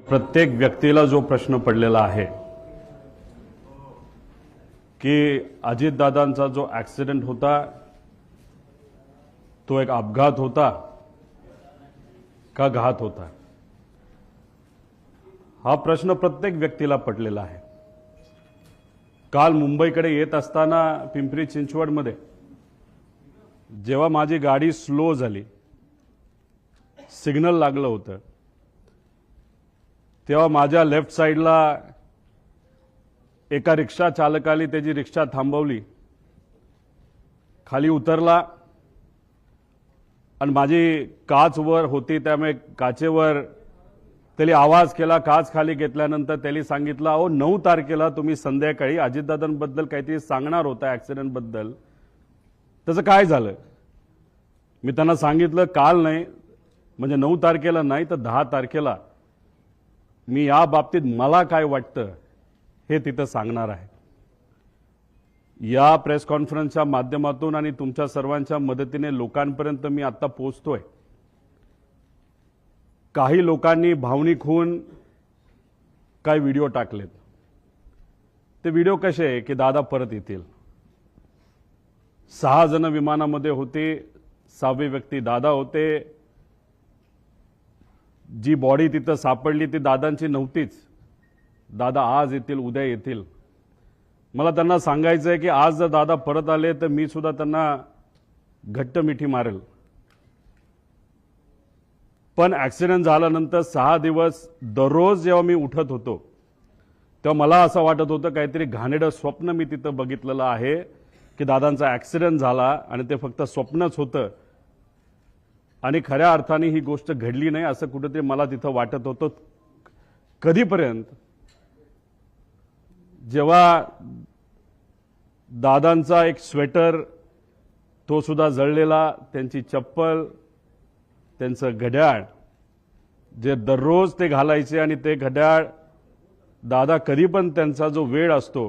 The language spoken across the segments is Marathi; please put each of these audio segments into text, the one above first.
प्रत्येक व्यक्तीला जो प्रश्न पडलेला आहे की अजितदादांचा जो ॲक्सिडेंट होता तो एक अपघात होता का घात होता, हा प्रश्न प्रत्येक व्यक्तीला पडलेला आहे। काल मुंबईकडे येत असताना पिंपरी चिंचवडमध्ये जेव्हा माझी गाडी स्लो झाली, सिग्नल लागलं होतं, तेव्हा माझ्या लेफ्ट साइडला एका रिक्षा चालकाने त्याची रिक्षा थांबवली, खाली उतरला आणि माझी काच वर होती त्यामुळे काचेवर त्याने आवाज केला। काच खाली घेतल्यानंतर त्याने सांगितलं, अहो 9 तारखेला तुम्ही संध्याकाळी अजितदादांबद्दल काहीतरी सांगणार होता ॲक्सिडेंट बद्दल, त्याचं काय झालं? मी त्यांना सांगितलं काल नाही, म्हणजे 9 तारखेला नाही तर 10 तारखेला मी या बाबतीत मला काय वाटतं हे तिथं सांगणार आहे। या प्रेस कॉन्फरन्सच्या माध्यमातून आणि तुमच्या सर्वांच्या मदतीने लोकांपर्यंत मी आता पोहोचतोय। काही लोकांनी भावनिक होऊन काही व्हिडिओ टाकलेत। ते व्हिडिओ कसे आहे की दादा परत येतील। 6 जण विमानामध्ये होते, 6वी व्यक्ती दादा होते। जी बॉडी तिथं सापडली ती दादांची नव्हतीच। दादा आज येतील, उद्या येतील। मला त्यांना सांगायचं आहे की आज जर दादा परत आले तर मी सुद्धा त्यांना घट्ट मिठी मारेल। पण ॲक्सिडेंट झाल्यानंतर 6 दिवस दररोज जेव्हा मी उठत होतो तेव्हा मला असं वाटत होतं काहीतरी घाणेरडं स्वप्न मी तिथं बघितलेलं आहे की दादांचा ॲक्सिडेंट झाला आणि ते फक्त स्वप्नच होतं आणि खऱ्या अर्थाने ही गोष्ट घडली नाही असं कुठेतरी मला तिथं वाटत होतं। कधीपर्यंत? जेव्हा दादांचा एक स्वेटर तो सुद्धा जळलेला, त्यांची चप्पल, त्यांचं घड्याळ जे दररोज ते घालायचे आणि ते घड्याळ दादा कधी पण त्यांचा जो वेळ असतो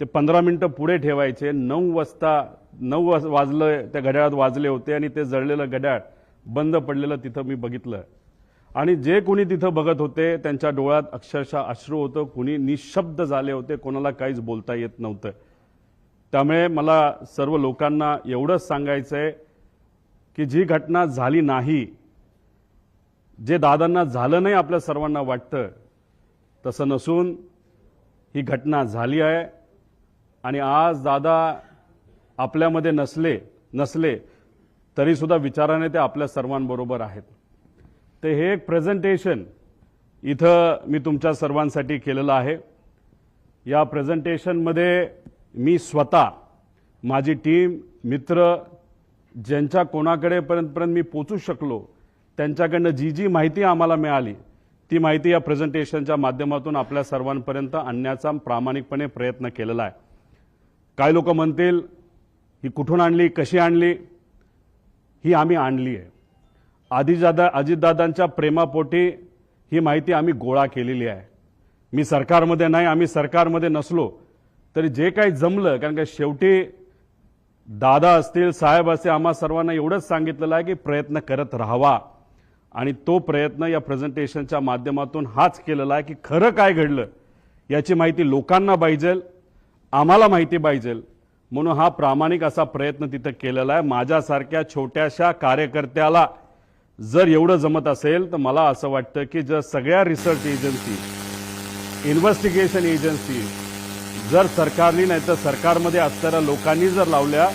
ते 15 मिनिटं पुढे ठेवायचे। 9 वाजलं त्या घड्याळात वाजले होते आणि ते जळलेलं घड्याळ बंद पडलेलं तिथं मी बघितलं आणि जे कोणी तिथं बघत होते त्यांच्या डोळ्यात अक्षरशः अश्रू होतं, कोणी निशब्द झाले होते, कोणाला काहीच बोलता येत नव्हतं। त्यामुळे मला सर्व लोकांना एवढंच सांगायचं आहे की जी घटना झाली नाही, जे दादांना झालं नाही आपल्या सर्वांना वाटतं तसं नसून ही घटना झाली आहे आणि आज दादा आपल्यामध्ये नसले तरी सुद्धा विचाराने ते आपल्या सर्वांबरोबर आहेत। ते हे एक प्रेझेंटेशन इथं मी तुमच्या सर्वांसाठी केलेलं आहे। या प्रेझेंटेशनमध्ये मी स्वतः, माझी टीम, मित्र, ज्यांच्या कोणाकडे पर्यंत मी पोचू शकलो त्यांच्याकडनं जी माहिती आम्हाला मिळाली ती माहिती या प्रेझेंटेशनच्या माध्यमातून आपल्या सर्वांपर्यंत आणण्याचा प्रामाणिकपणे प्रयत्न केलेला आहे। काही लोक म्हणतील ही कुठून आणली, कशी आणली? ही आम्ही आणली आहे। अजितदादांच्या प्रेमापोटी ही माहिती आम्ही गोळा केलेली आहे। मी सरकारमध्ये नाही, आम्ही सरकारमध्ये नसलो तरी जे काही जमलं, कारण का शेवटी दादा असतील, साहेब असतील, आम्हा सर्वांना एवढंच सांगितलेलं आहे की प्रयत्न करत राहावा आणि तो प्रयत्न या प्रेझेंटेशनच्या माध्यमातून हाच केलेला आहे की खरं काय घडलं याची माहिती लोकांना पाहिजे, आम्हाला माहिती पाहिजे, म्हणून हा प्रामाणिक असा प्रयत्न तिथं केलेला आहे। माझ्यासारख्या छोट्याशा कार्यकर्त्याला जर एवढं जमत असेल तर मला असं वाटतं की जर सगळ्या रिसर्च एजन्सी, इन्व्हेस्टिगेशन एजन्सी जर सरकारने नाही तर सरकारमध्ये असणाऱ्या लोकांनी जर लावल्या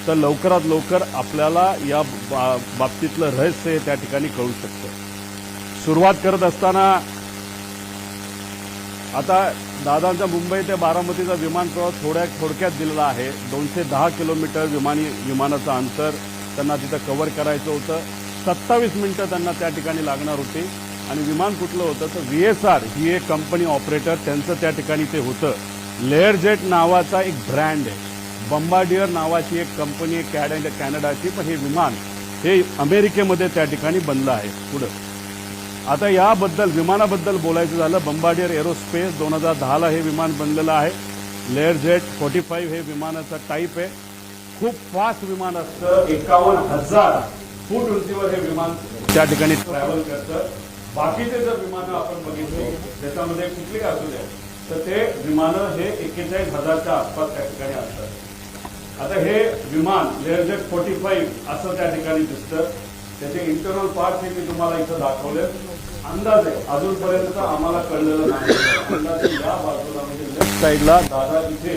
तर लवकरात लवकर आपल्याला या बाबतीतलं रहस्य त्या ठिकाणी कळू शकतं। सुरुवात करत असताना आता दादांचा मुंबई ते बारामतीचा विमान प्रवास थोडक्यात दिलेला आहे। 210 किलोमीटर विमानाचं अंतर त्यांना तिथं कव्हर करायचं होतं। 27 मिनिटं त्यांना त्या ठिकाणी लागणार होती आणि विमान कुठलं होतं तर VSR ही एक कंपनी ऑपरेटर, त्यांचं त्या ठिकाणी ते होतं। लेअरजेट नावाचा एक ब्रँड आहे, बंबार्डियर नावाची एक कंपनी आहे कॅनडाची, पण हे विमान हे अमेरिकेमध्ये त्या ठिकाणी बनलं आहे। पुढं आता याबद्दल विमानाबद्दल बोलायचं झालं, बंबार्डियर एरोस्पेस 2010ला हे विमान बनलेलं आहे। लेअरजेट 45 हे विमानाचा टाईप आहे। खूप फास्ट विमान असतं, 51,000 फूट उंचीवर हे विमान त्या ठिकाणी ट्रॅव्हल करतं। बाकीचे जर विमानं आपण बघितली त्याच्यामध्ये कुठली असू द्या तर ते विमानं हे 41,000च्या आसपास त्या ठिकाणी असतात। आता हे विमान लेअरजेट 45 असं त्या ठिकाणी दिसतं। त्याचे इंटरनल पार्ट हे मी तुम्हाला इथं दाखवले। अंदाजे अजूनपर्यंत आम्हाला कळलेलं नाही, अंदाजे या बाजूला म्हणजे लेफ्ट साईडला दादा इथे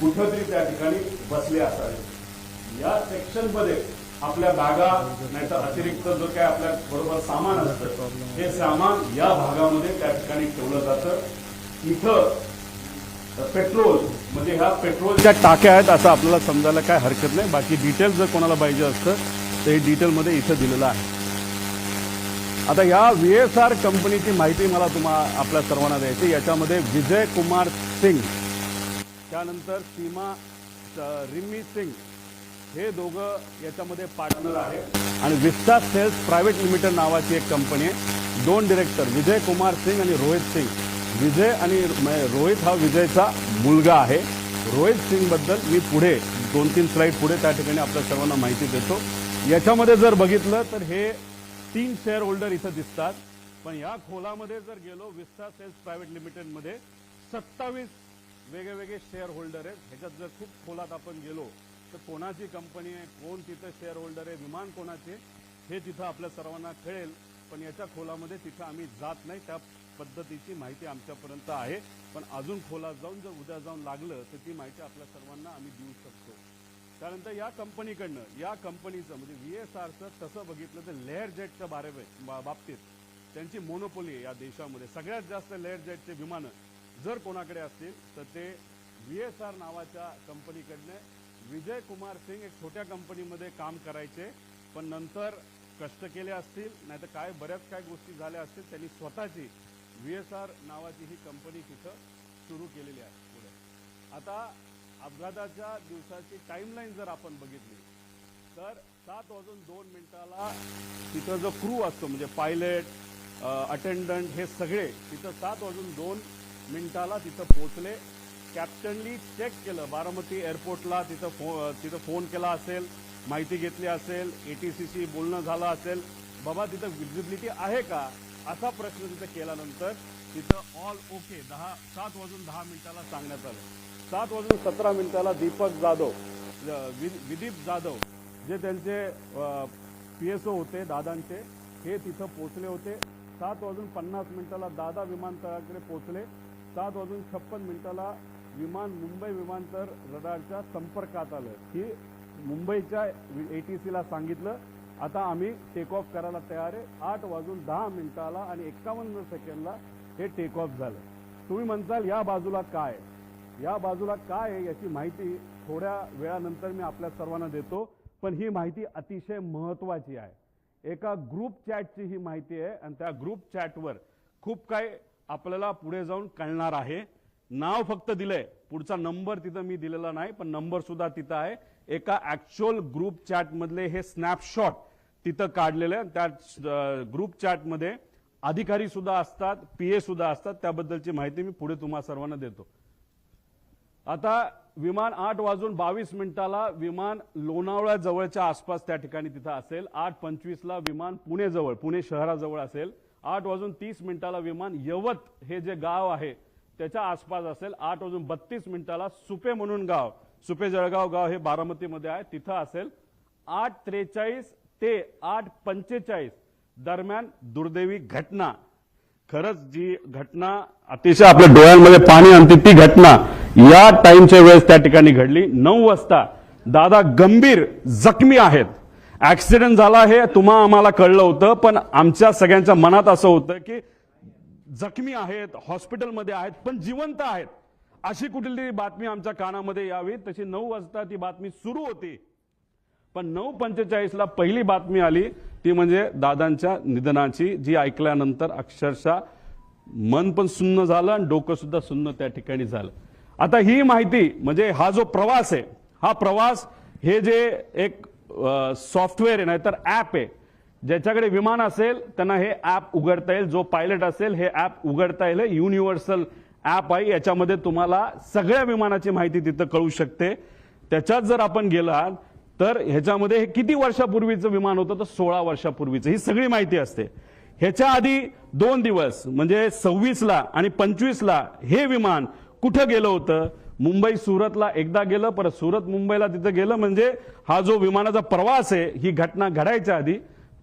कुठंतरी त्या ठिकाणी बसले असावे। या सेक्शन मध्ये आपल्या बॅगा नाहीतर अतिरिक्त जो काय आपल्या बरोबर सामान असतं हे सामान या भागामध्ये त्या ठिकाणी ठेवलं जातं। इथं पेट्रोल म्हणजे ह्या पेट्रोलच्या टाक्या आहेत असं आपल्याला समजायला काय हरकत नाही। बाकी डिटेल जर कोणाला पाहिजे असतं तर हे डिटेलमध्ये इथं दिलेलं आहे। आता या VSR कंपनीची माहिती मला आपल्या सर्वांना द्यायची। याच्यामध्ये विजय कुमार सिंग, त्यानंतर सीमा रिमी सिंग हे दोघं याच्यामध्ये पार्टनर आहेत आणि विस्टा सेल्स प्रायव्हेट लिमिटेड नावाची एक कंपनी आहे। दोन डिरेक्टर विजय कुमार सिंग आणि रोहित सिंग। विजय आणि रोहित हा विजयचा मुलगा आहे। रोहित सिंग बद्दल मी पुढे 2-3 स्लाइड पुढे त्या ठिकाणी आपल्या सर्वांना माहिती देतो। याच्यामध्ये जर बघितलं तर हे 3 शेअर होल्डर इथं दिसतात, पण या खोलामध्ये जर गेलो विस्टा सेल्स प्रायव्हेट लिमिटेड मध्ये 27 वेगवेगळे शेअर होल्डर आहेत। ह्याच्यात जर खूप खोलात आपण गेलो तर कोणाची कंपनी आहे, कोण तिथं शेअर होल्डर आहे, विमान कोणाचे हे तिथं आपल्या सर्वांना कळेल, पण याच्या खोलामध्ये तिथं आम्ही जात नाही। त्या पद्धतीची माहिती आमच्यापर्यंत आहे, पण अजून खोलात जाऊन जर उद्या जाऊन लागलं तर ती माहिती आपल्या सर्वांना आम्ही देऊ शकतो। त्यानंतर या कंपनीकडनं या कंपनीचं म्हणजे VSRचं तसं बघितलं तर लेअर जेटच्या बाबतीत त्यांची मोनोपोली आहे या देशामध्ये। सगळ्यात जास्त लेअर जेटचे विमानं जर कोणाकडे असतील तर ते VSR नावाच्या कंपनीकडनं। विजय कुमार सिंग एक छोट्या कंपनीमध्ये काम करायचे, पण नंतर कष्ट केले असतील नाहीतर काय बऱ्याच काय गोष्टी झाल्या असतील, त्यांनी स्वतःची VSR नावाची ही कंपनी तिथं सुरू केलेली आहे। पुढे आता अपघाताच्या दिवसाची टाइमलाईन जर आपण बघितली तर 7:02 तिथं जो क्रू असतो म्हणजे पायलट अटेंडंट हे सगळे तिथं 7:02 तिथं पोहोचले। कॅप्टनली चेक केलं बारामती एअरपोर्टला, तिथं फोन केला असेल, माहिती घेतली असेल, ATCशी बोलणं झालं असेल, बाबा तिथं विजिबिलिटी आहे का असा प्रश्न तिथं केल्यानंतर तिथं ऑल ओके 7:10 सांगण्यात आलं। 7:17 दीपक जाधव विदीप जाधव जे त्यांचे PSO होते दादांचे हे तिथं पोहोचले होते। 7:50 दादा विमानतळाकडे पोहोचले। 7:56 विमान मुंबई विमानतळ रडारच्या संपर्कात आलं की मुंबईच्या ATCला सांगितलं आता आम्ही टेक ऑफ करायला तयार आहे। 8:10 आणि 51 हे टेक ऑफ झालं। तुम्ही म्हणताल या बाजूला काय, या बाजूला काय आहे याची माहिती थोड्या वेळानंतर मी आपल्या सर्वांना देतो, पण ही माहिती अतिशय महत्त्वाची आहे। एका ग्रुप चॅटची ही माहिती आहे आणि त्या ग्रुप चॅटवर खूप काय आपल्याला पुढे जाऊन कळणार आहे। नाव फक्त दिलंय, पुढचा नंबर तिथं मी दिलेला नाही, पण नंबर सुद्धा तिथं आहे। एका ऍक्च्युअल ग्रुप चॅट मधले हे स्नॅपशॉट तिथं काढलेले, त्या ग्रुप चॅट मध्ये अधिकारी सुद्धा असतात, PA सुद्धा असतात, त्याबद्दलची माहिती मी पुढे तुम्हा सर्वांना देतो। आता विमान 8:22 विमान लोणावळा जवळच्या आसपास त्या ठिकाणी तिथं असेल। 8:25 विमान पुणे जवळ, पुणे शहराजवळ असेल। 8:30 विमान यवत हे जे गाव आहे त्याच्या आसपास असेल। 8:32 सुपे म्हणून गाव, सुपे जळगाव गाव हे बारामतीमध्ये आहे, तिथं असेल। 8:43 ते 8:45 दरम्यान दुर्दैवी घटना, खरंच जी घटना अतिशय आपल्या डोळ्यांमध्ये पाणी आणते ती घटना या टाइमच्या वेळेस त्या ठिकाणी घडली। 9 वाजता दादा गंभीर जखमी आहेत। ऍक्सिडेंट झाला हे आम्हाला कळलं होतं, पण आमच्या सगळ्यांच्या मनात असं होतं की जखमी आहेत, हॉस्पिटलमध्ये आहेत, पण जिवंत आहेत अशी कुठली बातमी आमच्या कानामध्ये यावी। तशी 9 वाजता ती बातमी सुरू होती, पण 9:45 पहिली बातमी आली ती म्हणजे दादांच्या निधनाची, जी ऐकल्यानंतर अक्षरशः मन पण सुन्न झालं आणि डोकं सुद्धा सुन्न त्या ठिकाणी झालं। आता ही माहिती म्हणजे हा जो प्रवास आहे, हा प्रवास हे जे एक सॉफ्टवेअर आहे नाहीतर ऍप आहे, ज्याच्याकडे विमान असेल त्यांना हे ऍप उघडता येईल, जो पायलट असेल हे ऍप उघडता येईल। युनिव्हर्सल ऍप आहे, याच्यामध्ये तुम्हाला सगळ्या विमानाची माहिती तिथं कळू शकते। त्याच्यात जर आपण गेलात तर ह्याच्यामध्ये हे किती वर्षापूर्वीचं विमान होतं तर 16 वर्षापूर्वीचं ही सगळी माहिती असते। ह्याच्या आधी 2 दिवस म्हणजे 26ला आणि 25ला हे विमान कुठं गेलं होतं? मुंबई सुरतला एकदा गेलं, परत सुरत मुंबईला तिथं गेलं. म्हणजे हा जो विमानाचा प्रवास आहे ही घटना घडायच्या आधी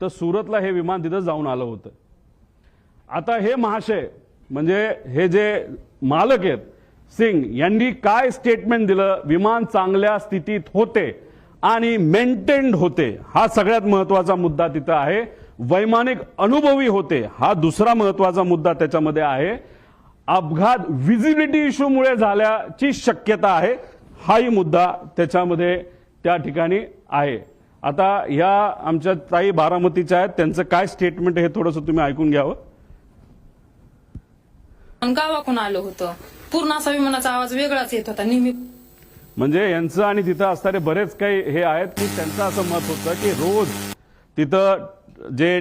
तर सुरतला हे विमान तिथं जाऊन आलं होतं. आता हे महाशय म्हणजे हे जे मालक आहेत सिंग यांनी काय स्टेटमेंट दिलं? विमान चांगल्या स्थितीत होते आणि मेंटेन्ड होते, हा सगळ्यात महत्वाचा मुद्दा तिथं आहे. वैमानिक अनुभवी होते, हा दुसरा महत्वाचा मुद्दा त्याच्यामध्ये आहे. अपघात व्हिजिबिलिटी इश्यूमुळे झाल्याची शक्यता आहे, हाही मुद्दा त्याच्यामध्ये त्या ठिकाणी आहे. आता या आमच्या ताई बारामतीच्या आहेत, त्यांचं काय स्टेटमेंट हे थोडंसं तुम्ही ऐकून घ्यावं. गावाकडून आलं होतं, पूर्ण असा विमानाचा आवाज वेगळाच येत होता नेहमी. म्हणजे यांचं आणि तिथं असणारे बरेच काही हे आहेत की त्यांचं असं मत होतं की रोज तिथं जे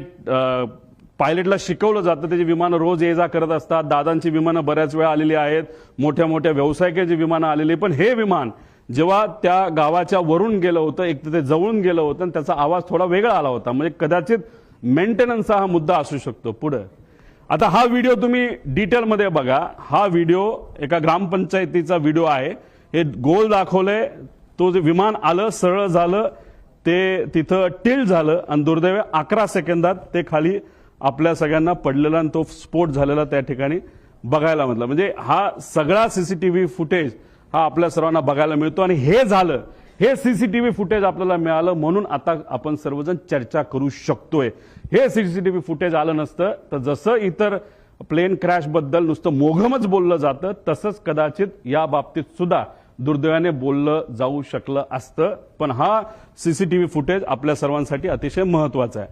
पायलटला शिकवलं जातं त्याची विमानं रोज ये जा करत असतात. दादांची विमानं बऱ्याच वेळा आलेली आहेत, मोठ्या मोठ्या व्यावसायिकांची विमानं आलेली, पण हे विमान जेव्हा त्या गावाच्या वरून गेलं होतं, एक तर ते जवळून गेलं होतं आणि त्याचा आवाज थोडा वेगळा आला होता. म्हणजे कदाचित मेंटेनन्सचा हा मुद्दा असू शकतो. पुढे आता हा व्हिडिओ तुम्ही डिटेलमध्ये बघा. हा व्हिडिओ एका ग्रामपंचायतीचा व्हिडिओ आहे. हे गोल दाखवलंय, तो जे विमान आलं सरळ झालं ते तिथं टिल्ट झालं आणि दुर्दैवी 11 सेकंदात ते खाली आपल्या सगळ्यांना पडलेला आणि तो स्फोट झालेला त्या ठिकाणी बघायला मिळाला. म्हणजे हा सगळा सीसीटीव्ही फुटेज हा आपल्या सर्वांना बघायला मिळतो आणि हे झालं, हे सीसीटीव्ही फुटेज आपल्याला मिळालं म्हणून आता आपण सर्वजण चर्चा करू शकतोय. हे सीसीटीव्ही फुटेज आलं नसतं तर जसं इतर प्लेन क्रॅश बद्दल नुसतं मोघमच बोललं जातं तसंच कदाचित या बाबतीत सुद्धा दुर्दैवाने बोललं जाऊ शकलं असतं. पण हा सीसीटीव्ही फुटेज आपल्या सर्वांसाठी अतिशय महत्वाचा आहे.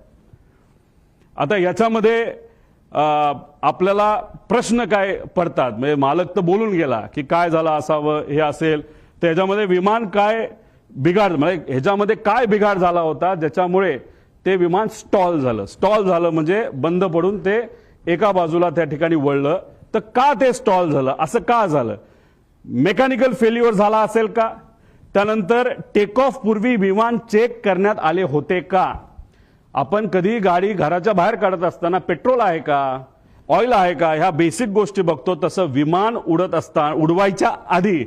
आता याच्यामध्ये आपल्याला प्रश्न काय पडतात? म्हणजे मालक तर बोलून गेला की काय झालं असावं, हे असेल तर ह्याच्यामध्ये विमान काय बिघाड, म्हणजे ह्याच्यामध्ये काय बिघाड झाला होता ज्याच्यामुळे ते विमान स्टॉल झालं. स्टॉल झालं म्हणजे बंद पडून ते एका बाजूला त्या ठिकाणी वळलं. तर का ते स्टॉल झालं, असं का झालं? मेकॅनिकल फेल्युअर झाला असेल का? त्यानंतर टेक ऑफ पूर्वी विमान चेक करण्यात आले होते का? आपण कधी गाडी घराच्या बाहेर काढत असताना पेट्रोल आहे का, ऑइल आहे का, ह्या बेसिक गोष्टी बघतो. तसं विमान उडवायच्या आधी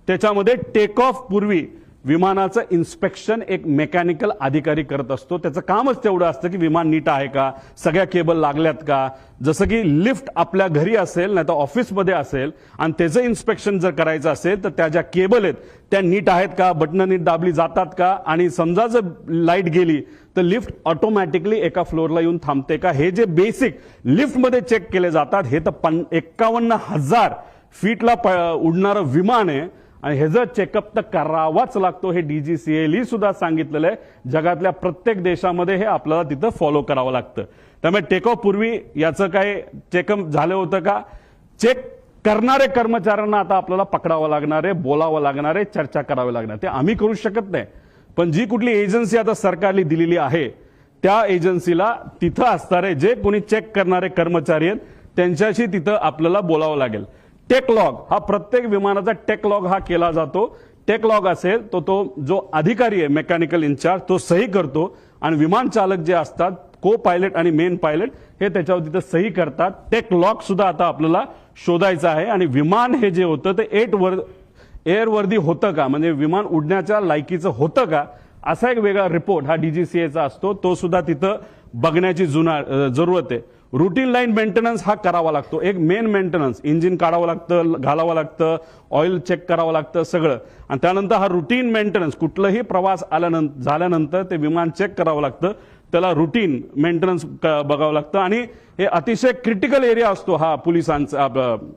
त्याच्यामध्ये टेक ऑफ पूर्वी विमानाचं इन्स्पेक्शन एक मेकॅनिकल अधिकारी करत असतो. त्याचं कामच तेवढं असतं की विमान नीट आहे का, सगळ्या केबल लागल्यात का. जसं की लिफ्ट आपल्या घरी असेल नाही तर ऑफिसमध्ये असेल आणि त्याचं इन्स्पेक्शन जर करायचं असेल तर त्या ज्या केबल आहेत त्या नीट आहेत का, बटणं नीट दाबली जातात का, आणि समजा जर लाईट गेली तर लिफ्ट ऑटोमॅटिकली एका फ्लोअरला येऊन थांबते का, हे जे बेसिक लिफ्टमध्ये चेक केले जातात. हे तर 51,000 फीटला उडणारं विमान आहे आणि ह्याचं चेकअप तर करावाच लागतो. हे DGCA सुद्धा सांगितलेलं आहे. जगातल्या प्रत्येक देशामध्ये हे आपल्याला तिथं फॉलो करावं लागतं. त्यामुळे टेक ऑफ पूर्वी याचं काय चेकअप झालं होतं का? चेक करणारे कर्मचाऱ्यांना आता आपल्याला पकडावं लागणार आहे, बोलावं लागणार आहे, चर्चा करावी लागणार. ते आम्ही करू शकत नाही, पण जी कुठली एजन्सी आता सरकारने दिलेली आहे त्या एजन्सीला तिथं असणारे जे कोणी चेक करणारे कर्मचारी आहेत त्यांच्याशी तिथं आपल्याला बोलावं लागेल. टेक लॉग हा प्रत्येक विमानाचा टेक लॉग हा केला जातो. टेक लॉग असेल तो जो अधिकारी आहे मेकॅनिकल इन्चार्ज तो सही करतो आणि विमान चालक जे असतात को पायलट आणि मेन पायलट हे त्याच्यावर तिथं सही करतात. टेक लॉग सुद्धा आता आपल्याला शोधायचं आहे. आणि विमान हे जे होतं ते एअरवर्दी होतं का, म्हणजे विमान उडण्याच्या लायकीचं होतं का, असा एक वेगळा रिपोर्ट हा DGCAचा असतो. तो सुद्धा तिथं बघण्याची जरूरत आहे. रुटीन लाईन मेंटेनन्स हा करावा लागतो. एक मेन मेंटेनन्स, इंजिन काढावं लागतं, घालावं लागतं, ऑइल चेक करावं लागतं सगळं. आणि त्यानंतर हा रुटीन मेंटेनन्स, कुठलाही प्रवास झाल्यानंतर ते विमान चेक करावं लागतं, त्याला रुटीन मेंटेनन्स बघावं लागतं. आणि हे अतिशय क्रिटिकल एरिया असतो हा पोलिसांचा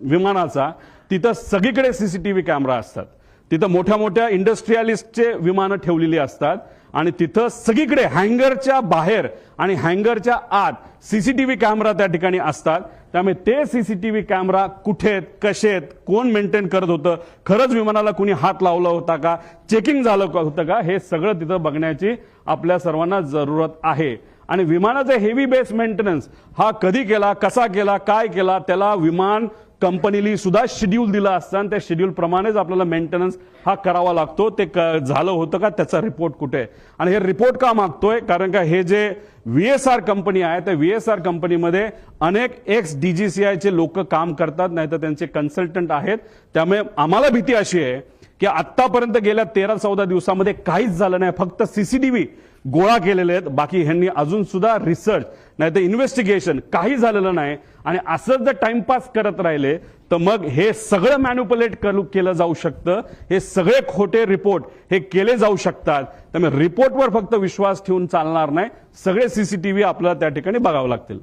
विमानाचा. तिथं सगळीकडे सीसीटीव्ही कॅमेरा असतात. तिथं मोठ्या मोठ्या इंडस्ट्रियलिस्टचे विमानं ठेवलेली असतात आणि तिथं सगळीकडे हँगरच्या बाहेर आणि हँगरच्या आत सीसीटीव्ही कॅमेरा त्या ठिकाणी असतात. त्यामुळे ते सीसीटीव्ही कॅमेरा कुठे आहेत, कसे आहेत, कोण मेंटेन करत होतं, खरंच विमानाला कुणी हात लावला होता का, चेकिंग झालं होतं का, हे सगळं तिथं बघण्याची आपल्या सर्वांना जरूरत आहे. आणि विमानाचा हेवी बेस मेंटेनन्स हा कधी केला, कसा केला, काय केला, त्याला विमान कंपनीली सुद्धा शेड्यूल दिला असतं आणि त्या शेड्यूल प्रमाणेच आपल्याला मेंटेनन्स हा करावा लागतो. ते झालं होतं का, त्याचा रिपोर्ट कुठे आहे. आणि हे रिपोर्ट का मागतोय, कारण का हे जे VSR कंपनी आहे त्या VSR कंपनीमध्ये अनेक एक्स DGCIचे लोक काम करतात, नाहीतर त्यांचे कन्सल्टंट आहेत. त्यामुळे आम्हाला भीती अशी आहे की आतापर्यंत गेल्या 13-14 दिवसामध्ये काहीच झालं नाही, फक्त CCTV गोळा केलेले आहेत. बाकी ह्यांनी अजून सुद्धा रिसर्च नाही तर इन्व्हेस्टिगेशन काही झालेलं नाही. आणि असंच जर टाइमपास करत राहिले तर मग हे सगळं मॅन्युप्युलेट केलं जाऊ शकतं. हे सगळे खोटे रिपोर्ट हे केले जाऊ शकतात. त्यामुळे रिपोर्टवर फक्त विश्वास ठेवून चालणार नाही, सगळे CCTV आपल्याला त्या ठिकाणी बघावं लागतील.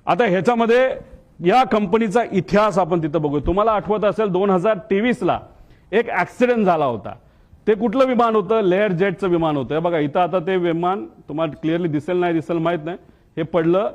आता ह्याच्यामध्ये या कंपनीचा इतिहास आपण तिथं बघू. तुम्हाला आठवत असेल 2023ला एक ऍक्सिडेंट झाला होता. ते कुठलं विमान होतं, लेअर जेटचं विमान होतं. हे बघा इथं आता ते विमान तुम्हाला क्लिअरली दिसेल नाही दिसेल माहित नाही, हे पडलं,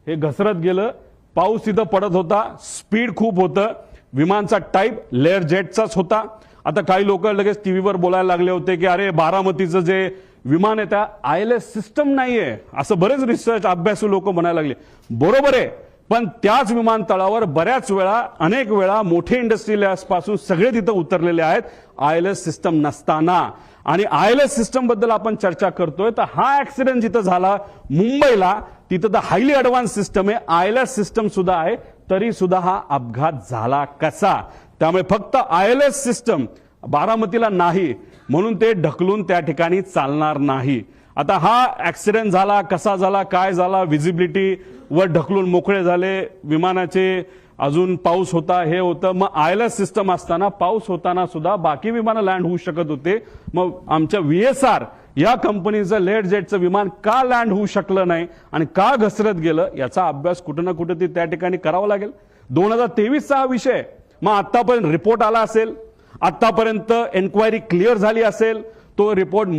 हे घसरत गेलं, पाऊस तिथं पडत होता, स्पीड खूप होतं, विमानचा टाईप लेअर जेटचाच होता. आता काही लोक लगेच टीव्हीवर बोलायला लागले होते की अरे बारामतीचं जे विमान आहे त्या ILS सिस्टम नाहीये, असं बरेच रिसर्च अभ्यासू लोक म्हणायला लागले. बरोबर आहे, पण त्याच विमानतळावर बऱ्याच वेळा अनेक वेळा मोठे इंडस्ट्रियल्स पासून सगळे तिथं उतरलेले आहेत ILS सिस्टम नसताना. आणि ILS सिस्टम बद्दल आपण चर्चा करतोय तर हा ऍक्सिडेंट जिथं झाला मुंबईला, तिथं तर हायली ऍडव्हान्स सिस्टम आहे, ILS सिस्टम सुद्धा आहे, तरी सुद्धा हा अपघात झाला कसा. त्यामुळे फक्त ILS सिस्टम बारामतीला नाही म्हणून ते ढकलून त्या ठिकाणी चालणार नाही. आता हा ऍक्सिडेंट झाला, कसा झाला, काय झाला, व्हिजिबिलिटी वर ढकलून मोकळे झाले विमानाचे, अजून पाऊस होता, हे होतं. मग ILS सिस्टम असताना पाऊस होताना सुद्धा बाकी विमानं लँड होऊ शकत होते. मग आमच्या VSR या कंपनीचं लेअर जेटचं विमान का लँड होऊ शकलं नाही आणि का घसरत गेलं, याचा अभ्यास कुठं ना कुठं त्या ठिकाणी करावा लागेल. 2023चा हा विषय. मग आतापर्यंत रिपोर्ट आला असेल, आतापर्यंत एन्क्वायरी क्लिअर झाली असेल, तो रिपोर्ट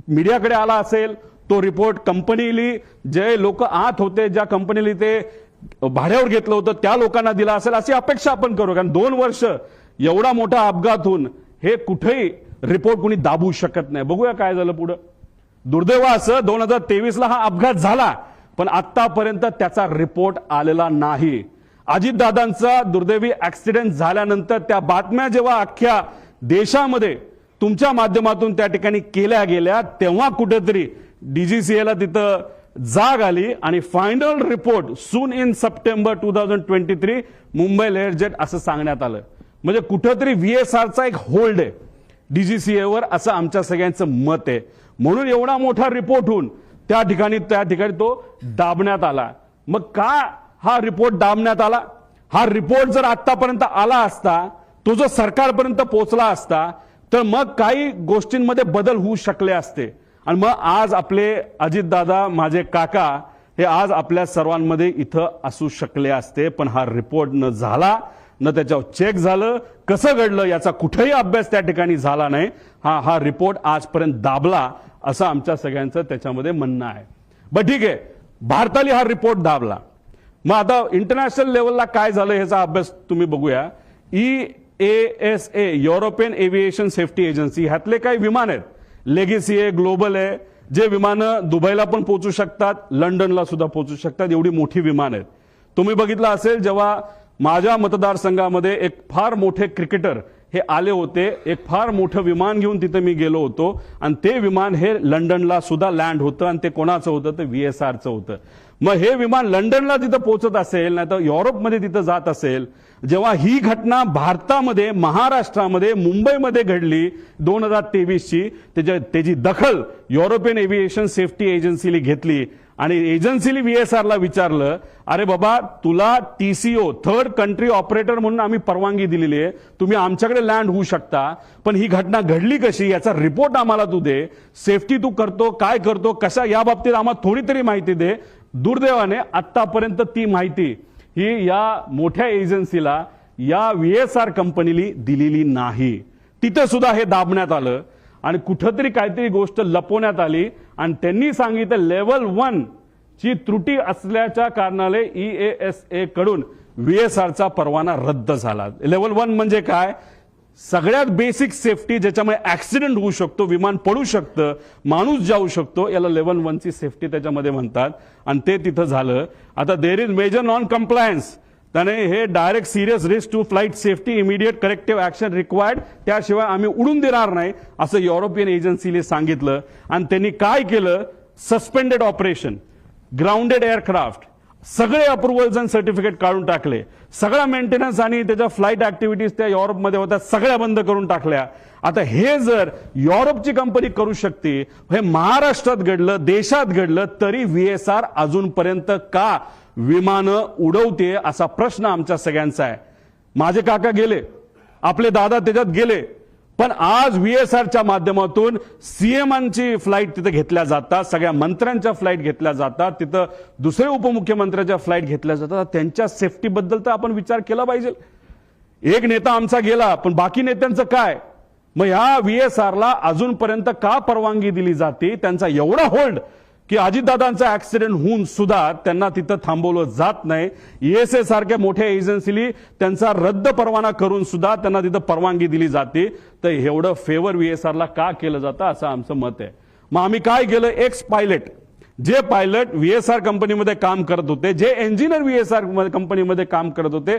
मीडियाकडे आला असेल, तो रिपोर्ट कंपनीली जे लोक आत होते, ज्या कंपनीली ते भाड्यावर घेतलं होतं त्या लोकांना दिला असेल, अशी अपेक्षा आपण करू. कारण 2 वर्ष एवढा मोठा अपघात होऊन हे कुठेही रिपोर्ट कुणी दाबू शकत नाही. बघूया काय झालं पुढं. दुर्दैव असं 2023ला हा अपघात झाला, पण आतापर्यंत त्याचा रिपोर्ट आलेला नाही. अजितदादांचा दुर्दैवी ऍक्सिडेंट झाल्यानंतर त्या बातम्या जेव्हा अख्ख्या देशामध्ये तुमच्या माध्यमातून त्या ठिकाणी केल्या गेल्या, तेव्हा कुठेतरी DGCAला तिथं जाग आली आणि final report soon in September 2023 Mumbai layer jet असं सांगण्यात आलं. म्हणजे कुठेतरी VSRचा एक होल्ड आहे DGCAवर, असं आमच्या सगळ्यांचं मत आहे. म्हणून एवढा मोठा रिपोर्ट होऊन त्या ठिकाणी तो दाबण्यात आला. मग का हा रिपोर्ट दाबण्यात आला? हा रिपोर्ट जर आतापर्यंत आला असता, तो जर सरकारपर्यंत पोहोचला असता, तर मग काही गोष्टींमध्ये बदल होऊ शकले असते. आणि मग आज आपले अजितदादा, माझे काका, हे आज आपल्या सर्वांमध्ये इथं असू शकले असते. पण हा रिपोर्ट न झाला, न त्याच्यावर चेक झालं, कसं घडलं याचा कुठेही अभ्यास त्या ठिकाणी झाला नाही. हा रिपोर्ट आजपर्यंत दाबला असं आमच्या सगळ्यांचं त्याच्यामध्ये म्हणणं आहे. बरं ठीक आहे, भारताने हा रिपोर्ट दाबला. मग आता इंटरनॅशनल लेवलला काय झालं ह्याचा अभ्यास तुम्ही बघूया. EASA European aviation safety agency, ह्यातले काही विमान आहेत, लेगेसी आहे, ग्लोबल आहे, जे विमानं दुबईला पण पोहोचू शकतात, लंडनला सुद्धा पोहोचू शकतात, एवढी मोठी विमान आहेत. तुम्ही बघितलं असेल जेव्हा माझ्या मतदारसंघामध्ये एक फार मोठे क्रिकेटर हे आले होते, एक फार मोठं विमान घेऊन तिथे मी गेलो होतो आणि ते विमान हे लंडनला सुद्धा लँड होतं आणि ते कोणाचं होतं, ते VSRचं होतं. मग हे विमान लंडनला तिथं पोहोचत असेल, नाही तर युरोपमध्ये तिथं जात असेल, जेव्हा ही घटना भारतामध्ये, महाराष्ट्रामध्ये, मुंबईमध्ये घडली 2023ची, त्याची दखल युरोपियन एव्हिएशन सेफ्टी एजन्सीने घेतली आणि एजन्सीने VSRला विचारलं, अरे बाबा तुला TCO थर्ड कंट्री ऑपरेटर म्हणून आम्ही परवानगी दिलेली आहे, तुम्ही आमच्याकडे लँड होऊ शकता, पण ही घटना घडली कशी याचा रिपोर्ट आम्हाला तू दे, सेफ्टी तू करतो काय करतो कशा, या बाबतीत आम्हाला थोडी तरी माहिती दे. दुर्दैवाने आतापर्यंत ती माहिती ही या मोठ्या एजन्सीला, या VSR कंपनीला दिलेली नाही. तिथे सुद्धा हे दाबण्यात आलं आणि कुठंतरी काहीतरी गोष्ट लपवण्यात आली आणि त्यांनी सांगितलं लेवल 1 ची त्रुटी असल्याच्या कारणाने EASA कडून VSRचा परवाना रद्द झाला. लेवल 1 म्हणजे काय? सगळ्यात बेसिक सेफ्टी, ज्याच्यामुळे ऍक्सिडेंट होऊ शकतो, विमान पडू शकतं, माणूस जाऊ शकतो, याला लेवल 1 ची सेफ्टी त्याच्यामध्ये म्हणतात आणि ते तिथं झालं. आता there is major non compliance, त्याने हे direct serious risk to flight safety immediate corrective action required, त्याशिवाय आम्ही उडून देणार नाही असं युरोपियन एजन्सीने सांगितलं. आणि त्यांनी काय केलं, सस्पेंडेड ऑपरेशन, ग्राउंडेड एअरक्राफ्ट, सगळे अप्रुव्हल्स आणि सर्टिफिकेट काढून टाकले. सगळा मेंटेनन्स आणि त्याच्या फ्लाईट ऍक्टिव्हिटीज त्या युरोपमध्ये होत्या सगळ्या बंद करून टाकल्या. आता हे जर युरोपची कंपनी करू शकते, हे महाराष्ट्रात घडलं, देशात घडलं, तरी व्हीएसआर अजूनपर्यंत का विमानं उडवते असा प्रश्न आमच्या सगळ्यांचा आहे. माझे काका गेले, आपले दादा त्याच्यात गेले, पण आज व्हीएसआरच्या माध्यमातून सीएमांची फ्लाईट तिथे घेतल्या जातात, सगळ्या मंत्र्यांच्या फ्लाईट घेतल्या जातात, तिथं दुसरे उपमुख्यमंत्र्यांच्या फ्लाईट घेतल्या जातात. त्यांच्या सेफ्टीबद्दल तर आपण विचार केला पाहिजे. एक नेता आमचा गेला, पण बाकी नेत्यांचं काय? मग ह्या व्हीएसआरला अजूनपर्यंत का परवानगी दिली जाते? त्यांचा एवढा होल्ड की अजितदादांचा ऍक्सिडेंट होऊन सुद्धा त्यांना तिथं थांबवलं जात नाही. ESA सारख्या मोठ्या एजन्सीनी त्यांचा रद्द परवाना करून सुद्धा त्यांना तिथं परवानगी दिली जाते. तर एवढं फेवर व्हीएसआरला का केलं जातं असं आमचं मत आहे. मग आम्ही काय केलं, एक्स पायलट, जे पायलट व्हीएसआर कंपनीमध्ये काम करत होते, जे इंजिनियर व्हीएसआर कंपनीमध्ये काम करत होते,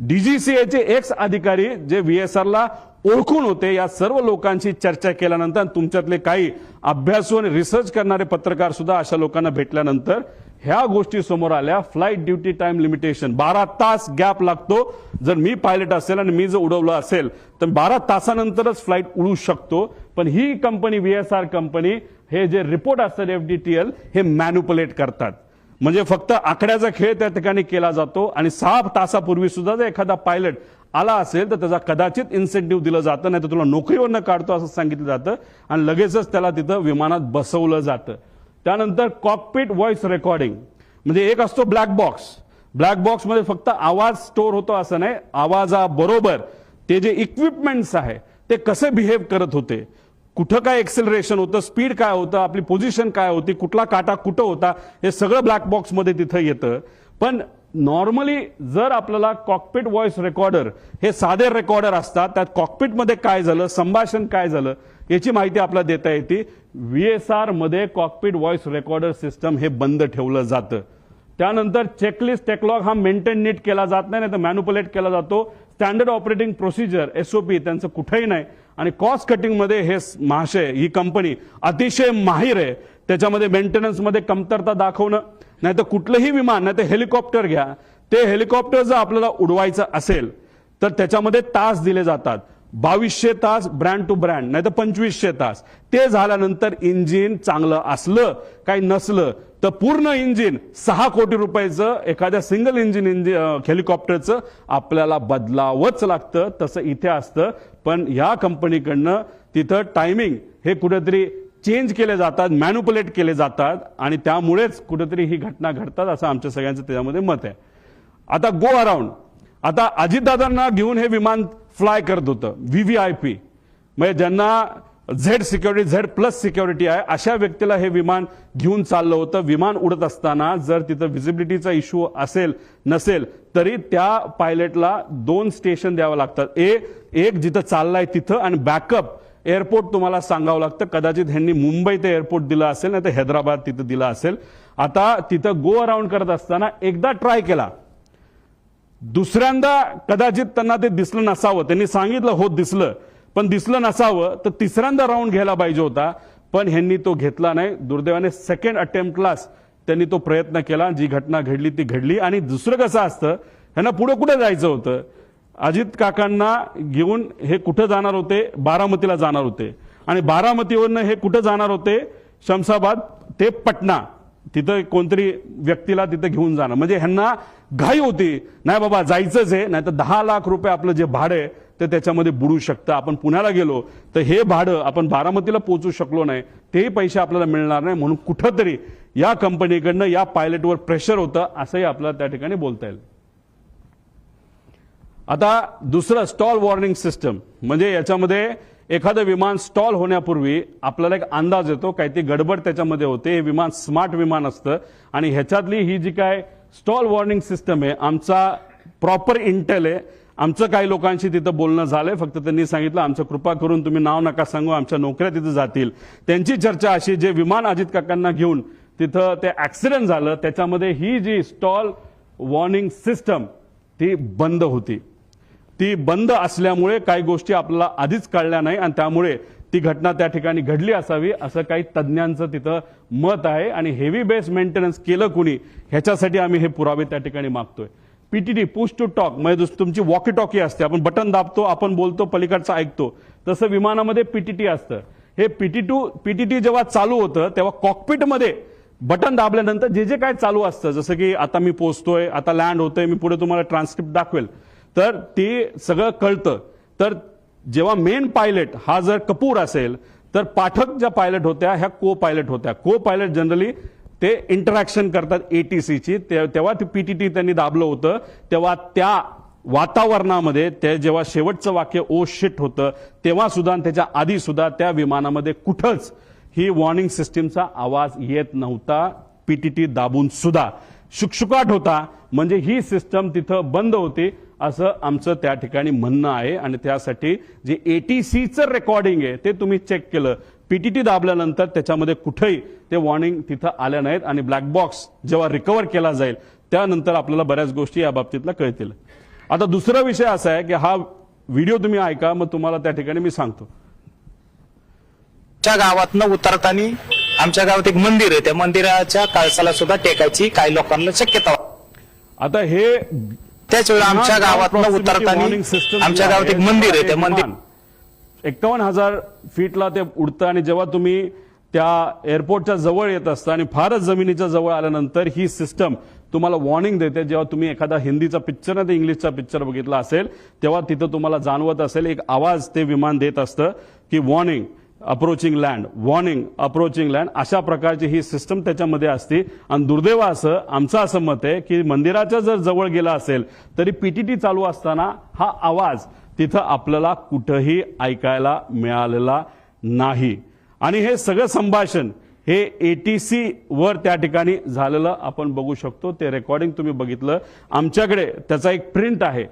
DGCA चे एक्स अधिकारी जे व्हीएसआरला ओळखून होते, या सर्व लोकांची चर्चा केल्यानंतर तुमच्यातले काही अभ्यासू आणि रिसर्च करणारे पत्रकार सुद्धा अशा लोकांना भेटल्यानंतर ह्या गोष्टी समोर आल्या. फ्लाईट ड्युटी टाइम लिमिटेशन, 12 तास गॅप लागतो. जर मी पायलट असेल आणि मी जर उडवलं असेल तर 12 तासानंतरच फ्लाईट उडू शकतो. पण ही कंपनी, व्हीएसआर कंपनी, हे जे रिपोर्ट असतात FDTL, हे मॅन्युपुलेट करतात. म्हणजे फक्त आकड्याचा खेळ त्या ठिकाणी केला जातो. आणि 6 तासापूर्वी सुद्धा जर एखादा पायलट आला असेल तर त्याचा कदाचित इन्सेंटिव्ह दिलं जातं, नाही तर तुला नोकरीवरनं काढतो असं सांगितलं जातं आणि लगेचच त्याला तिथं विमानात बसवलं जातं. त्यानंतर कॉकपिट व्हॉइस रेकॉर्डिंग, म्हणजे एक असतो ब्लॅक बॉक्स. ब्लॅक बॉक्समध्ये फक्त आवाज स्टोअर होतो असं नाही, आवाजाबरोबर ते जे इक्विपमेंट्स आहे ते कसे बिहेव करत होते, कुठं काय एक्सेलरेशन होतं, स्पीड काय होतं, आपली पोझिशन काय होती, कुठला काटा कुठं होता, हे सगळं ब्लॅक बॉक्समध्ये तिथं येतं. पण नॉर्मली जर आपल्याला कॉकपिट व्हॉइस रेकॉर्डर, हे साधे रेकॉर्डर असतात, त्यात कॉकपिटमध्ये काय झालं, संभाषण काय झालं याची माहिती आपल्याला देता येते. व्हीएसआर मध्ये कॉकपिट व्हॉइस रेकॉर्डर सिस्टम हे बंद ठेवलं जातं. त्यानंतर चेकलिस्ट टेकलॉग हा मेंटेन नीट केला जात नाही, तर मॅन्युपुलेट केला जातो. स्टँडर्ड ऑपरेटिंग प्रोसिजर SOP त्यांचं कुठेही नाही. आणि कॉस्ट कटिंग मध्ये हे महाशय, ही कंपनी अतिशय माहिर आहे. त्याच्यामध्ये मेंटेनन्समध्ये कमतरता दाखवणं, नाही तर कुठलंही विमान, नाही तर हेलिकॉप्टर घ्या, ते हेलिकॉप्टर जर आपल्याला उडवायचं असेल तर त्याच्यामध्ये तास दिले जातात. 2200 तास ब्रँड टू ब्रँड, नाही तर 2500 तास. ते झाल्यानंतर इंजिन चांगलं असलं काही नसलं तर पूर्ण इंजिन 6 कोटी रुपयाचं एखाद्या सिंगल इंजिन हेलिकॉप्टरचं आपल्याला बदलावंच लागतं. तसं इथे असतं. पण या कंपनीकडनं तिथं टायमिंग हे कुठेतरी चेंज केले जातात, मॅन्युपुलेट केले जातात आणि त्यामुळेच कुठेतरी ही घटना घडतात असं आमच्या सगळ्यांचं त्याच्यामध्ये मत आहे. आता गो अराउंड, आता अजितदादांना घेऊन हे विमान फ्लाय करत होतं VVIP, म्हणजे ज्यांना Z सिक्युरिटी, Z+ सिक्युरिटी आहे, अशा व्यक्तीला हे विमान घेऊन चाललं होतं. विमान उडत असताना जर तिथं व्हिजिबिलिटीचा इश्यू असेल नसेल तरी त्या पायलटला 2 स्टेशन द्यावं लागतात. एक जिथं चाललाय तिथं आणि बॅकअप एअरपोर्ट तुम्हाला सांगावं लागतं. कदाचित ह्यांनी मुंबई ते एअरपोर्ट दिलं असेल, नाही तर हैदराबाद तिथं दिलं असेल. आता तिथं गो अराउंड करत असताना एकदा ट्राय केला, दुसऱ्यांदा कदाचित त्यांना ते दिसलं नसावं. त्यांनी सांगितलं हो दिसलं, पण दिसलं नसावं, तर तिसऱ्यांदा राऊंड घ्यायला पाहिजे होता. पण ह्यांनी तो घेतला नाही. दुर्दैवाने सेकंड अटेम्प्टलाच त्यांनी तो प्रयत्न केला. जी घटना घडली ती घडली. आणि दुसरं कसं असतं, ह्यांना पुढे कुठे जायचं होतं, अजित काकांना घेऊन हे कुठं जाणार होते, बारामतीला जाणार होते. आणि बारामतीवरनं हे कुठं जाणार होते, शमशाबाद ते पटना, तिथं कोणतरी व्यक्तीला तिथं घेऊन जाणं. म्हणजे ह्यांना घाई होती, नाही बाबा जायचंच आहे, नाही तर 10 लाख रुपये आपलं जे भाडं आहे ते त्याच्यामध्ये बुडू शकतं. आपण पुण्याला गेलो तर हे भाडं आपण बारामतीला पोहोचू शकलो नाही, तेही पैसे आपल्याला मिळणार नाही. म्हणून कुठंतरी या कंपनीकडनं या पायलटवर प्रेशर होतं असंही आपल्याला त्या ठिकाणी बोलता येईल. आता दुसरं स्टॉल वॉर्निंग सिस्टम, म्हणजे याच्यामध्ये एखादं विमान स्टॉल होण्यापूर्वी आपल्याला एक अंदाज येतो, काही ती गडबड त्याच्यामध्ये होते. हे विमान स्मार्ट विमान असतं आणि ह्याच्यातली ही जी काय स्टॉल वॉर्निंग सिस्टम आहे, आमचा प्रॉपर इंटेल आहे. आमचं काही लोकांशी तिथं बोलणं झालंय, फक्त त्यांनी सांगितलं आमचं कृपा करून तुम्ही नाव नका सांगू, आमच्या नोकऱ्या तिथं जातील. त्यांची चर्चा अशी, जे विमान अजित काकांना घेऊन तिथं ते ऍक्सिडेंट झालं त्याच्यामध्ये ही जी स्टॉल वॉर्निंग सिस्टम ती बंद होती. ती बंद असल्यामुळे काही गोष्टी आपल्याला आधीच कळल्या नाही आणि त्यामुळे ती घटना त्या ठिकाणी घडली असावी असं काही तज्ज्ञांचं तिथं मत आहे. आणि हेवी बेस मेंटेनन्स केलं कुणी ह्याच्यासाठी आम्ही हे पुरावे त्या ठिकाणी मागतोय. पीटीटी पुश टू टॉक म्हणजे तुमची वॉकी टॉकी असते, आपण बटन दाबतो, आपण बोलतो, पलीकडचा ऐकतो, तसं विमानामध्ये पीटीटी असतं. हे पीटीटी जेव्हा चालू होतं तेव्हा कॉकपिटमध्ये बटन दाबल्यानंतर जे जे काय चालू असतं, जसं की आता मी पोहोचतोय, आता लँड होतोय, मी पुढे तुम्हाला ट्रान्सक्रिप्ट दाखवेल, तर ते सगळं कळतं. तर जेव्हा मेन पायलट हा जर कपूर असेल तर पाठक ज्या पायलट होत्या ह्या को पायलट होत्या. को पायलट जनरली ते इंटरॅक्शन करतात एटीसीची. तेव्हा ती पीटीटी त्यांनी दाबलं होतं तेव्हा त्या वातावरणामध्ये ते जेव्हा शेवटचं वाक्य ओ शिट होतं तेव्हा सुद्धा त्याच्या आधी सुद्धा त्या विमानामध्ये कुठंच ही वॉर्निंग सिस्टीमचा आवाज येत नव्हता. पीटीटी दाबून सुद्धा शुकशुकाट होता म्हणजे ही सिस्टम तिथं बंद होती असं आमचं त्या ठिकाणी म्हणणं आहे. आणि त्यासाठी जे एटीसीचं रेकॉर्डिंग आहे ते तुम्ही चेक केलं, पीटीटी दाबल्यानंतर त्याच्यामध्ये कुठेही ते वॉर्निंग तिथं आल्या नाहीत. आणि ब्लॅक बॉक्स जेव्हा रिकव्हर केला जाईल त्यानंतर आपल्याला बऱ्याच गोष्टी या बाबतीतला कळतील. आता दुसरा विषय असा आहे की हा व्हिडिओ तुम्ही ऐका, मग तुम्हाला त्या ठिकाणी मी सांगतो. आमच्या गावातनं उतरताना आमच्या गावात एक मंदिर आहे, त्या मंदिराच्या कळसाला सुद्धा टेकायची काही लोकांना शक्यता. आता हे त्याच वेळी आमच्या गावातनं उतरताना आमच्या गावात एक मंदिर आहे, त्या मंदिर 51,000 फीटला ते उडतं आणि जेव्हा तुम्ही त्या एअरपोर्टच्या जवळ येत असता आणि फारच जमिनीच्या जवळ आल्यानंतर ही सिस्टम तुम्हाला वॉर्निंग देते. जेव्हा तुम्ही एखादा हिंदीचा पिक्चर नाही तर इंग्लिशचा पिक्चर बघितला असेल तेव्हा तिथं तुम्हाला जाणवत असेल एक आवाज ते विमान देत असतं की warning approaching land, warning approaching land, अशा प्रकारची ही सिस्टम त्याच्यामध्ये असते. आणि दुर्दैव असं आमचं असं मत आहे की मंदिराच्या जर जवळ गेला असेल तरी पीटीटी चालू असताना हा आवाज तिथं आपल्याला कुठंही ऐकायला मिळालेला नाही. आणि हे सगळं संभाषण हे एटीसी वर त्या ठिकाणी झालेलं आपण बघू शकतो. ते रेकॉर्डिंग तुम्ही बघितलं, आमच्याकडे त्याचा एक प्रिंट आहे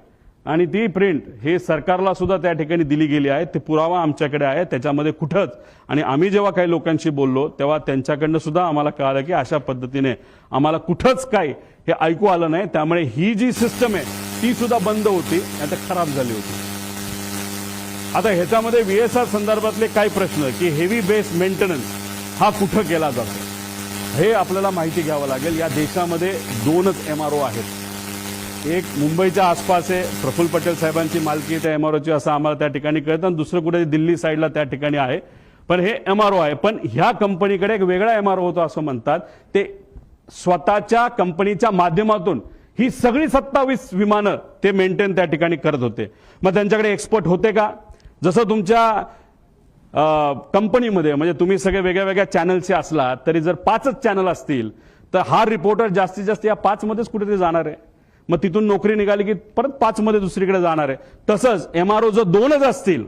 आणि ती प्रिंट हे सरकारला सुद्धा त्या ठिकाणी दिली गेली आहे. ते पुरावा आमच्याकडे आहे त्याच्यामध्ये कुठंच. आणि आम्ही जेव्हा काही लोकांशी बोललो तेव्हा त्यांच्याकडनं सुद्धा आम्हाला कळालं की अशा पद्धतीने आम्हाला कुठंच काही हे ऐकू आलं नाही. त्यामुळे ही जी सिस्टम आहे ती सुद्धा बंद होती, आता खराब झाली होती. आता ह्याच्यामध्ये व्हीएसआर संदर्भातले काही प्रश्न की हेवी बेस मेंटेनन्स हा कुठं केला जातो हे आपल्याला माहिती घ्यावं लागेल. या देशामध्ये 2च एमआरओ आहेत. एक मुंबईच्या आसपास आहे, प्रफुल्ल पटेल साहेबांची मालकी त्या एमआरओची असं आम्हाला त्या ठिकाणी कळतं, आणि दुसरं कुठे दिल्ली साईडला त्या ठिकाणी आहे. पण हे एमआरओ आहे. पण ह्या कंपनीकडे एक वेगळा एमआरओ होतो असं म्हणतात. ते स्वतःच्या कंपनीच्या माध्यमातून ही सगळी 27 विमानं ते मेंटेन त्या ठिकाणी करत होते. मग त्यांच्याकडे एक्सपर्ट होते का? जसं तुमच्या कंपनीमध्ये म्हणजे तुम्ही सगळे वेगळ्या वेगळ्या चॅनलचे असला तरी जर 5च चॅनल असतील तर हा रिपोर्टर जास्तीत जास्त या 5 मध्येच कुठेतरी जाणार आहे. मग तिथून नोकरी निघाली की परत 5 मध्ये दुसरीकडे जाणार आहे. तसंच एमआरओ जर 2च असतील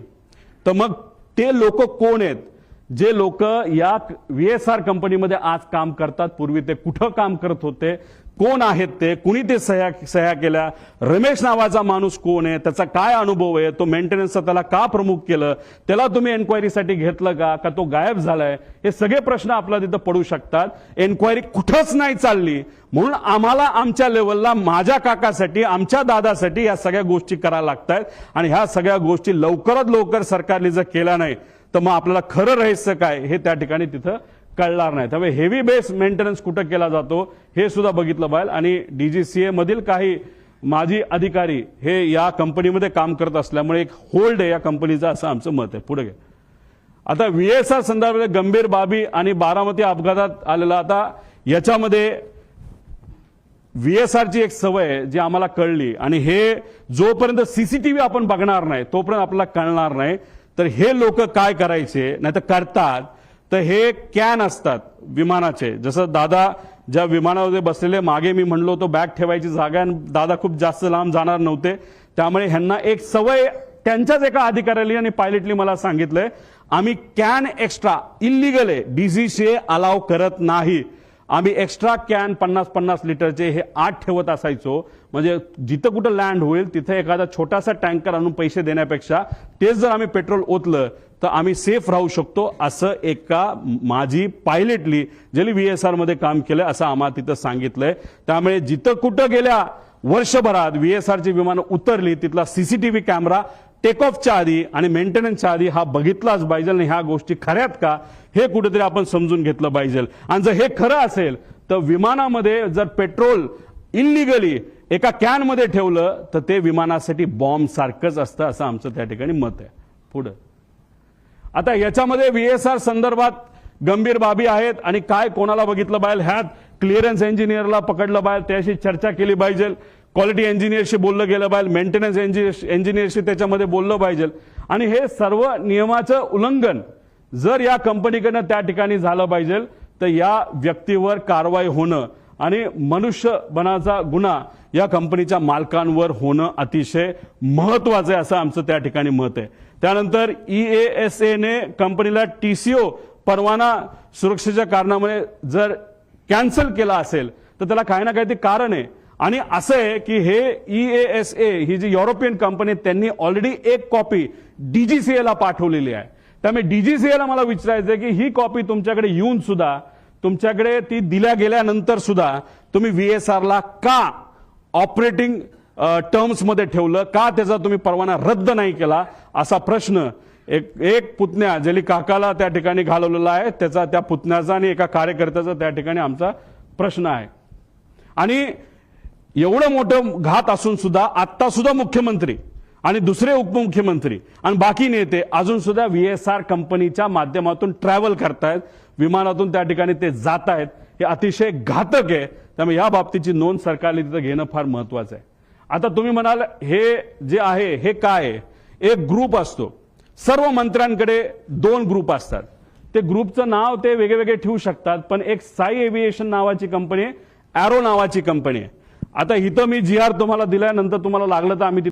तर मग ते लोक कोण आहेत जे लोक या व्हीएसआर कंपनीमध्ये आज काम करतात? पूर्वी ते कुठं काम करत होते? कोण आहेत ते? कुणी ते सह्या केल्या? रमेश नावाचा माणूस कोण आहे? त्याचा काय अनुभव आहे? तो मेंटेनन्सचा त्याला का प्रमुख केलं? त्याला तुम्ही एन्क्वायरीसाठी घेतलं का तो गायब झालाय? हे सगळे प्रश्न आपल्याला तिथं पडू शकतात. एन्क्वायरी कुठंच नाही चालली म्हणून आम्हाला आमच्या लेवलला माझ्या काकासाठी आमच्या दादासाठी या सगळ्या गोष्टी करायला लागतात. आणि ह्या सगळ्या गोष्टी लवकरात लवकर सरकारने जर केल्या नाही तर मग आपल्याला खरं रहस्य काय हे त्या ठिकाणी तिथं कळणार नाही. त्यामुळे हेवी बेस मेंटेनन्स कुठं केला जातो हे सुद्धा बघितलं पाहिजे. आणि डीजीसीए मधील काही माजी अधिकारी हे या कंपनीमध्ये काम करत असल्यामुळे एक होल्ड आहे या कंपनीचा असं आमचं मत आहे. पुढे घ्या. आता व्हीएसआर संदर्भात गंभीर बाबी आणि बारामती अपघातात आलेला, आता याच्यामध्ये व्हीएसआरची एक सवय आहे जी आम्हाला कळली आणि हे जोपर्यंत सीसीटीव्ही आपण बघणार नाही तोपर्यंत आपल्याला कळणार नाही. तर हे लोक काय करायचे नाही तर करतात तर हे कॅन असतात विमानाचे, जसं दादा ज्या विमानामध्ये बसलेले मागे मी म्हणलो तो बॅग ठेवायची जागा आणि दादा खूप जास्त लांब जाणार नव्हते त्यामुळे ह्यांना एक सवय त्यांच्याच एका अधिकाऱ्याने आणि पायलटली मला सांगितलंय आम्ही कॅन एक्स्ट्रा इल्लीगल आहे, डीजीसीए अलाव करत नाही. आम्ही एक्स्ट्रा कॅन 50-50 लिटरचे हे 8 ठेवत असायचो. म्हणजे जिथं कुठं लँड होईल तिथे एखादा छोटासा टँकर आणून पैसे देण्यापेक्षा तेच जर आम्ही पेट्रोल ओतलं तर आम्ही सेफ राहू शकतो असं एका माझी पायलटली ज्यांनी व्हीएसआर मध्ये काम केलं असं आम्हाला तिथं सांगितलंय. त्यामुळे जिथं कुठं गेल्या वर्षभरात VSRची विमानं उतरली तिथला सीसीटीव्ही कॅमेरा टेक ऑफच्या आधी आणि मेंटेनन्सच्या आधी हा बघितलाच पाहिजे आणि ह्या गोष्टी खऱ्यात का हे कुठेतरी आपण समजून घेतलं पाहिजे. आणि जर हे खरं असेल तर विमानामध्ये जर पेट्रोल इलिगली एका कॅनमध्ये ठेवलं तर ते विमानासाठी बॉम्ब सारखंच असतं असं आमचं त्या ठिकाणी मत आहे. पुढं आता याच्यामध्ये VSR संदर्भात गंभीर बाबी आहेत आणि काय कोणाला बघितलं पाहिजे, ह्यात क्लिअरन्स इंजिनियरला पकडलं पाहिजे, त्याशी चर्चा केली पाहिजे, क्वालिटी इंजिनियरशी बोललं गेलं पाहिजे, मेंटेनन्स इंजिनियरशी त्याच्यामध्ये बोललं पाहिजे. आणि हे सर्व नियमाचं उल्लंघन जर या कंपनीकडनं त्या ठिकाणी झालं पाहिजे तर या व्यक्तीवर कारवाई होणं आणि मनुष्यबळाचा गुन्हा या कंपनीच्या मालकांवर होणं अतिशय महत्वाचं आहे असं आमचं त्या ठिकाणी मत आहे. त्यानंतर EASA ने कंपनीला TCO परवाना सुरक्षेच्या कारणामुळे जर कॅन्सल केला असेल तर त्याला काही ना काही कारण आहे. आणि असं आहे की हे EASA ही जी युरोपियन कंपनी त्यांनी ऑलरेडी एक कॉपी DGCA ला पाठवलेली आहे. त्यामुळे DGCA ला मला विचारायचं आहे की ही कॉपी तुमच्याकडे येऊन सुद्धा तुमच्याकडे ती दिल्या गेल्यानंतर सुद्धा तुम्ही VSR ला का ऑपरेटिंग टर्म्स मध्ये ठेवलं, का त्याचा तुम्ही परवाना रद्द नाही केला असा प्रश्न एक पुतण्या जली काकाला त्या ठिकाणी घालवलेला आहे, त्याचा त्या पुतण्याचा आणि एका कार्यकर्त्याचा त्या ठिकाणी आमचा प्रश्न आहे. आणि एवढं मोठं घात असून सुद्धा आता सुद्धा मुख्यमंत्री आणि दुसरे उपमुख्यमंत्री आणि बाकी नेते अजून सुद्धा VSR कंपनीच्या माध्यमातून ट्रॅव्हल करतायत, विमानातून त्या ठिकाणी ते जात आहेत. हे अतिशय घातक आहे. त्यामुळे या बाबतीची नोंद सरकारने तिथं घेणं फार महत्वाचं आहे. आता तुम्ही म्हणाल हे जे आहे हे काय आहे, एक ग्रुप असतो, सर्व मंत्र्यांकडे 2 ग्रुप असतात, ते ग्रुपचं नाव ते वेगळे ठेवू शकतात, पण एक साई एव्हिएशन नावाची कंपनी आहे, एरो नावाची कंपनी आहे. आता इथं मी GR तुम्हाला दिल्यानंतर तुम्हाला लागलं तर आम्ही